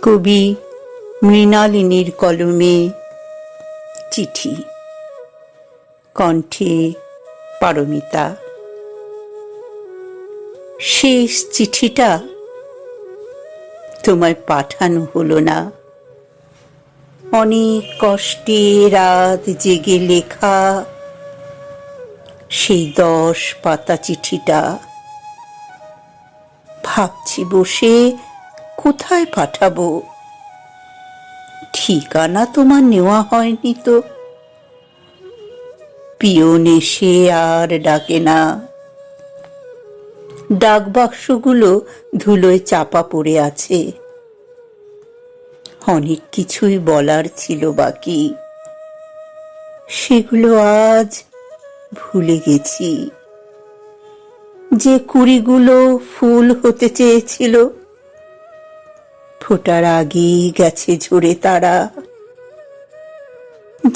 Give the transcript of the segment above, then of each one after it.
কবি মৃণালিনীর কলমে চিঠি, কণ্ঠে পারমিতা। শেষ চিঠিটা তোমায় পাঠানো হলো না। অনেক কষ্টে রাত জেগে লেখা সেই 10 পাতা চিঠিটা ভাবছি বসে কোথায় পাঠাবো। ঠিকানা তোমার নেওয়া হয়নি তো। পিয়ন এসে আর ডাকে না। ডাক বাক্সগুলো ধুলোয় চাপা পড়ে আছে। অনেক কিছুই বলার ছিল বাকি, সেগুলো আজ ভুলে গেছি। যে কুড়িগুলো ফুল হতে চেয়েছিল, ফোটার আগেই গেছে ঝরে তারা।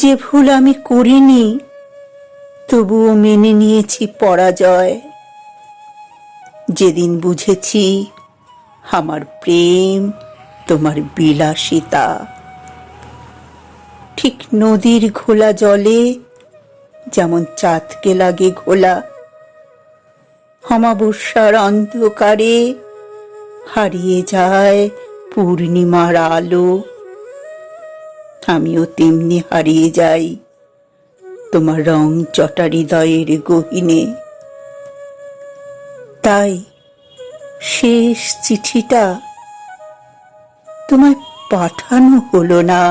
যে ভুল আমি করিনি, তবুও মেনে নিয়েছি পরাজয়। যেদিন বুঝেছি আমার প্রেম তোমার বিলাসিতা। ঠিক নদীর ঘোলা জলে যেমন চাঁদকে লাগে ঘোলা, অমাবস্যার অন্ধকারে হারিয়ে যায় পূর্ণিমার আলো। আমিও তেমনি হারিয়ে যাই তোমার রং চটা হৃদয়ের গহীনে। তাই শেষ চিঠিটা তোমায় পাঠানো হলো না।